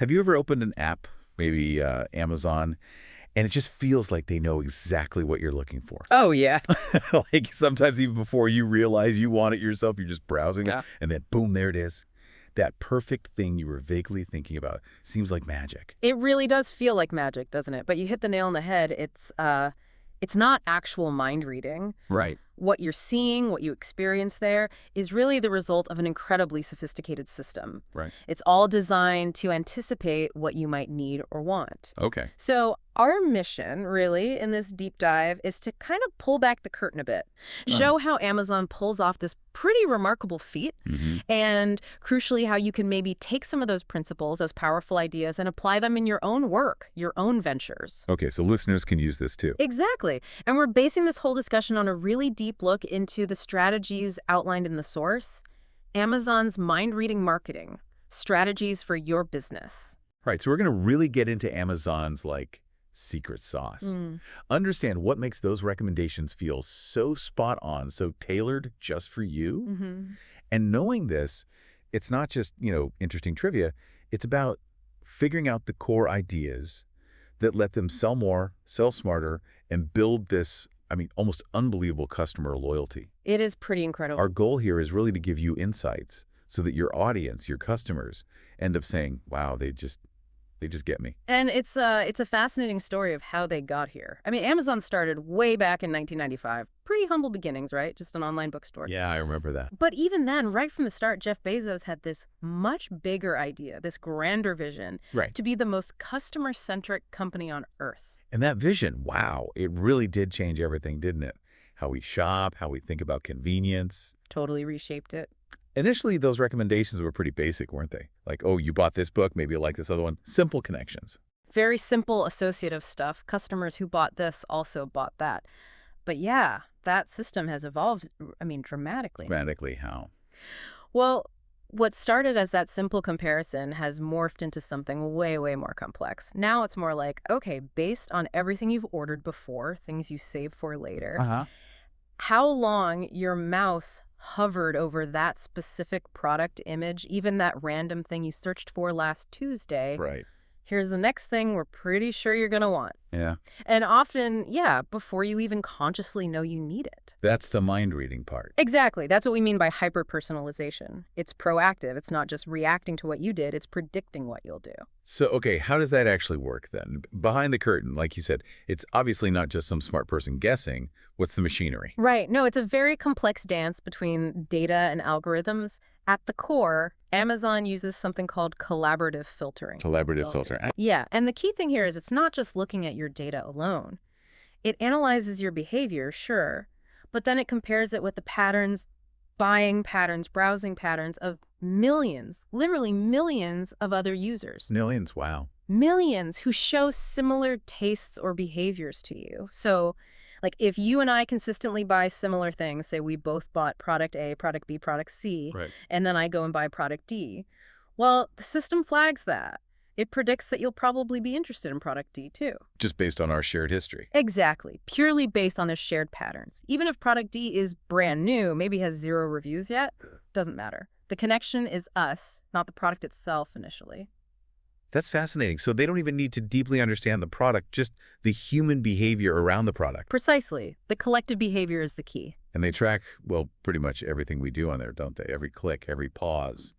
Have you ever opened an app, maybe Amazon, and it just feels like they know exactly what you're looking for? Oh, yeah. Like sometimes even before you realize you want it yourself, you're just browsing it, Yeah. and then boom, there it is. That perfect thing you were vaguely thinking about seems like magic. It really does feel like magic, doesn't it? But you hit the nail on the head. It's not actual mind reading. Right. What you're seeing, what you experience there, is really the result of an incredibly sophisticated system. Right. It's all designed to anticipate what you might need or want. Okay. So our mission, really, in this deep dive is to kind of pull back the curtain a bit, show how Amazon pulls off this pretty remarkable feat, and crucially, how you can maybe take some of those principles, those powerful ideas, and apply them in your own work, your own ventures. Okay, so listeners can use this too. Exactly. And we're basing this whole discussion on a really deep look into the strategies outlined in the source, Amazon's mind-reading marketing, strategies for your business. Right, so we're going to really get into Amazon's, secret sauce. Understand what makes those recommendations feel so spot on, so tailored just for you. And knowing this, it's not just, interesting trivia. It's about figuring out the core ideas that let them sell more, sell smarter, and build this, almost unbelievable customer loyalty. It is pretty incredible. Our goal here is really to give you insights so that your audience, your customers, end up saying, wow, they just get me. And it's a fascinating story of how they got here. Amazon started way back in 1995. Pretty humble beginnings, right? Just an online bookstore. Yeah, I remember that. But even then, right from the start, Jeff Bezos had this much bigger idea, this grander vision, to be the most customer-centric company on Earth. And that vision, wow, it really did change everything, didn't it? How we shop, how we think about convenience. Totally reshaped it. Initially, those recommendations were pretty basic, weren't they? Like, oh, you bought this book, maybe you like this other one. Simple connections. Very simple associative stuff. Customers who bought this also bought that. But yeah, that system has evolved, dramatically. Dramatically how? Well, what started as that simple comparison has morphed into something way, way more complex. Now it's more like, okay, based on everything you've ordered before, things you save for later, how long your mouse hovered over that specific product image, even that random thing you searched for last Tuesday. Right. Here's the next thing we're pretty sure you're going to want. Yeah. And often, before you even consciously know you need it. That's the mind-reading part. Exactly. That's what we mean by hyper-personalization. It's proactive. It's not just reacting to what you did. It's predicting what you'll do. So, okay, how does that actually work then? Behind the curtain, like you said, it's obviously not just some smart person guessing. What's the machinery? Right. No, it's a very complex dance between data and algorithms. At the core, Amazon uses something called collaborative filtering. Collaborative filtering. Yeah, and the key thing here is it's not just looking at your data alone. It analyzes your behavior, sure, but then it compares it with the patterns, buying patterns, browsing patterns of millions, literally millions of other users. Millions, wow. Millions who show similar tastes or behaviors to you. So, if you and I consistently buy similar things, say we both bought product A, product B, product C, and then I go and buy product D, well, the system flags that. It predicts that you'll probably be interested in product D too. Just based on our shared history. Exactly. Purely based on their shared patterns. Even if product D is brand new, maybe has 0 reviews yet, doesn't matter. The connection is us, not the product itself initially. That's fascinating. So they don't even need to deeply understand the product, just the human behavior around the product. Precisely. The collective behavior is the key. And they track, well, pretty much everything we do on there, don't they? Every click, every pause,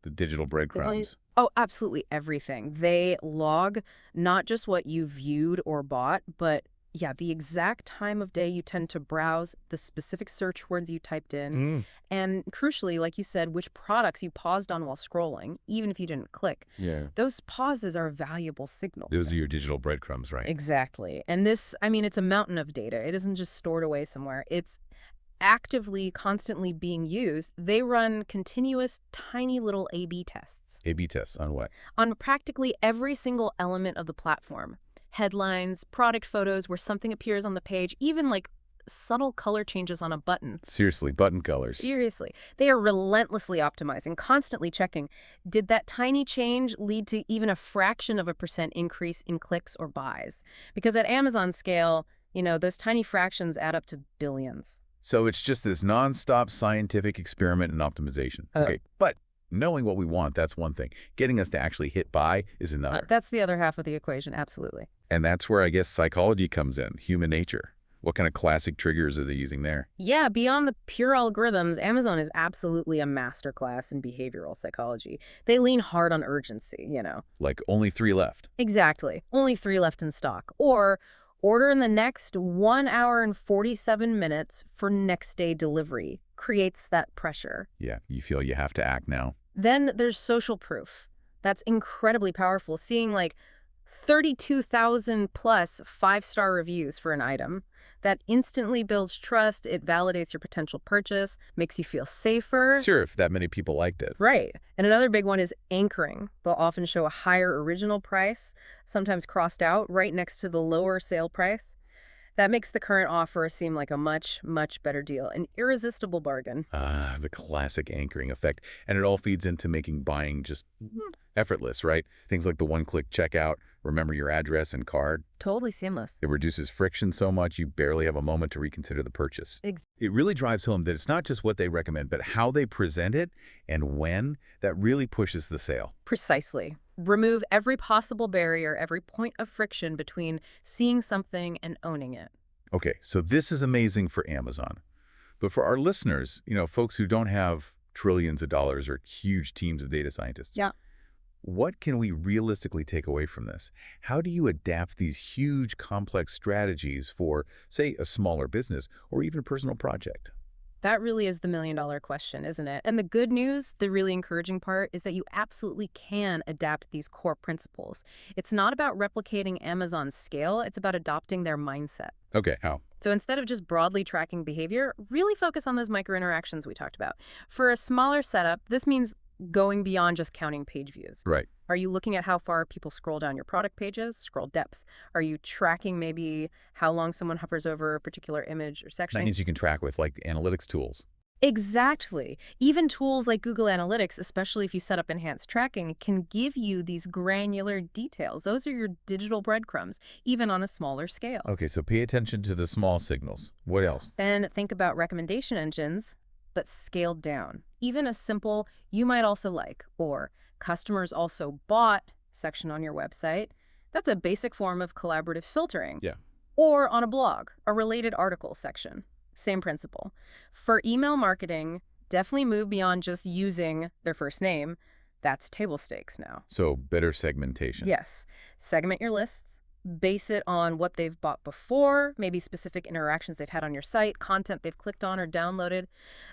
the digital breadcrumbs. Oh, absolutely everything. They log not just what you viewed or bought, but the exact time of day you tend to browse, the specific search words you typed in, and crucially, like you said, which products you paused on while scrolling, even if you didn't click. Yeah. Those pauses are valuable signals. Those are your digital breadcrumbs, right? Exactly. And this, it's a mountain of data. It isn't just stored away somewhere. It's actively, constantly being used. They run continuous, tiny little A/B tests. A/B tests on what? On practically every single element of the platform. Headlines, product photos where something appears on the page, even subtle color changes on a button. Seriously, button colors. Seriously. They are relentlessly optimizing, constantly checking. Did that tiny change lead to even a fraction of a % increase in clicks or buys? Because at Amazon scale, those tiny fractions add up to billions. So it's just this nonstop scientific experiment in optimization. Okay, but Knowing what we want, that's one thing. Getting us to actually hit buy is another. That's the other half of the equation, absolutely. And that's where I guess psychology comes in, human nature. What kind of classic triggers are they using there? Yeah, beyond the pure algorithms, Amazon is absolutely a masterclass in behavioral psychology. They lean hard on urgency, you know. Like only 3 left. Exactly. Only 3 left in stock. Or order in the next 1 hour and 47 minutes for next day delivery. Creates that pressure. Yeah, you feel you have to act now. Then there's social proof. That's incredibly powerful. Seeing like 32,000 plus 5-star reviews for an item. That instantly builds trust. It validates your potential purchase, makes you feel safer. Sure, if that many people liked it. Right. And another big one is anchoring. They'll often show a higher original price, sometimes crossed out, right next to the lower sale price. That makes the current offer seem like a much, much better deal, an irresistible bargain. Ah, the classic anchoring effect. And it all feeds into making buying just effortless, right? Things like the one-click checkout, remember your address and card. Totally seamless. It reduces friction so much you barely have a moment to reconsider the purchase. It really drives home that it's not just what they recommend, but how they present it and when that really pushes the sale. Precisely. Remove every possible barrier, every point of friction between seeing something and owning it. Okay, so this is amazing for Amazon. But for our listeners, folks who don't have trillions of dollars or huge teams of data scientists, Yeah. what can we realistically take away from this? How do you adapt these huge, complex strategies for, say, a smaller business or even a personal project? That really is the million-dollar question, isn't it? And the good news, the really encouraging part, is that you absolutely can adapt these core principles. It's not about replicating Amazon's scale, it's about adopting their mindset. Okay, how? So instead of just broadly tracking behavior, really focus on those micro-interactions we talked about. For a smaller setup, this means going beyond just counting page views. Right. Are you looking at how far people scroll down your product pages? Scroll depth. Are you tracking maybe how long someone hovers over a particular image or section? That means you can track with, like, analytics tools. Exactly. Even tools like Google Analytics, especially if you set up enhanced tracking, can give you these granular details. Those are your digital breadcrumbs, even on a smaller scale. Okay, so pay attention to the small signals. What else? Then think about recommendation engines, but scaled down. Even a simple, you might also like, or customers also bought section on your website. That's a basic form of collaborative filtering. Yeah. Or on a blog, a related article section. Same principle. For email marketing, definitely move beyond just using their first name. That's table stakes now. So better segmentation. Yes. Segment your lists. Base it on what they've bought before, maybe specific interactions they've had on your site, content they've clicked on or downloaded.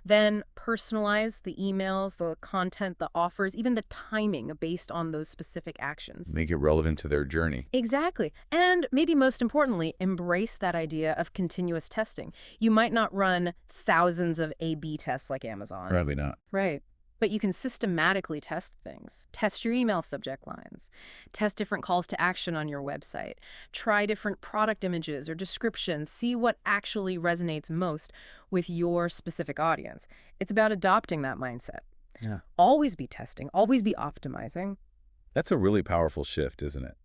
Then personalize the emails, the content, the offers, even the timing based on those specific actions. Make it relevant to their journey. Exactly. And maybe most importantly, embrace that idea of continuous testing. You might not run thousands of A/B tests like Amazon. Probably not. Right. But you can systematically test things. Test your email subject lines. Test different calls to action on your website. Try different product images or descriptions. See what actually resonates most with your specific audience. It's about adopting that mindset. Yeah. Always be testing. Always be optimizing. That's a really powerful shift, isn't it?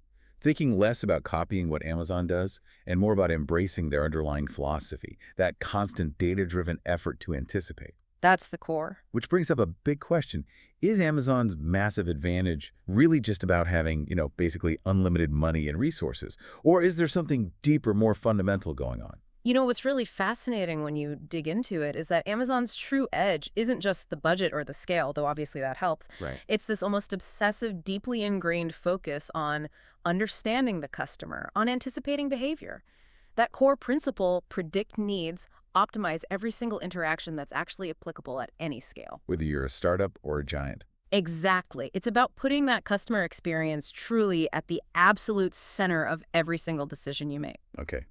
Thinking less about copying what Amazon does and more about embracing their underlying philosophy, that constant data-driven effort to anticipate. That's the core. Which brings up a big question. Is Amazon's massive advantage really just about having, basically unlimited money and resources? Or is there something deeper, more fundamental going on? You know, what's really fascinating when you dig into it is that Amazon's true edge isn't just the budget or the scale, though obviously that helps. Right. It's this almost obsessive, deeply ingrained focus on understanding the customer, on anticipating behavior. That core principle, predict needs, optimize every single interaction that's actually applicable at any scale. Whether you're a startup or a giant. Exactly. It's about putting that customer experience truly at the absolute center of every single decision you make. Okay.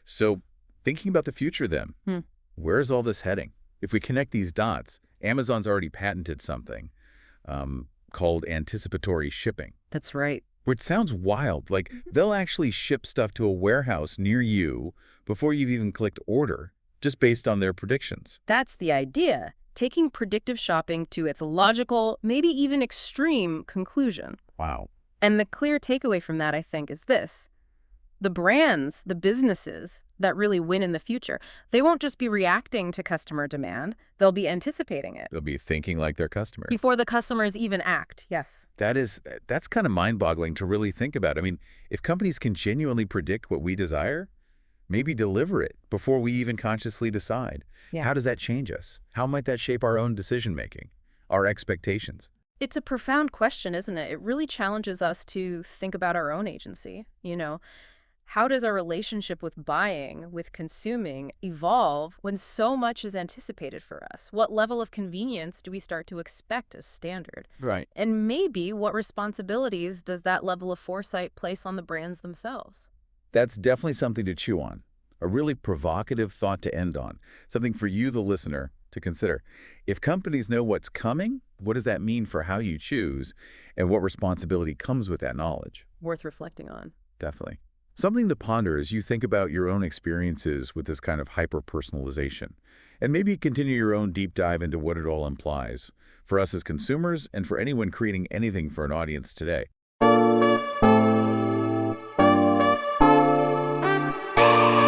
So thinking about the future then, where's all this heading? If we connect these dots, Amazon's already patented something called anticipatory shipping. That's right. Which sounds wild. Like they'll actually ship stuff to a warehouse near you before you've even clicked order, just based on their predictions. That's the idea. Taking predictive shopping to its logical, maybe even extreme conclusion. Wow. And the clear takeaway from that, I think, is this. The brands, the businesses that really win in the future, they won't just be reacting to customer demand, they'll be anticipating it They'll be thinking like their customer. before the customers even act. Yes. That's kind of mind-boggling to really think about. I mean, if companies can genuinely predict what we desire, maybe deliver it before we even consciously decide. Yeah. How does that change us? How might that shape our own decision-making, our expectations? It's a profound question, isn't it? It really challenges us to think about our own agency. How does our relationship with buying, with consuming, evolve when so much is anticipated for us? What level of convenience do we start to expect as standard? Right. And maybe what responsibilities does that level of foresight place on the brands themselves? That's definitely something to chew on, a really provocative thought to end on, something for you, the listener, to consider. If companies know what's coming, what does that mean for how you choose, and what responsibility comes with that knowledge? Worth reflecting on. Definitely. Something to ponder as you think about your own experiences with this kind of hyper-personalization, and maybe continue your own deep dive into what it all implies for us as consumers and for anyone creating anything for an audience today.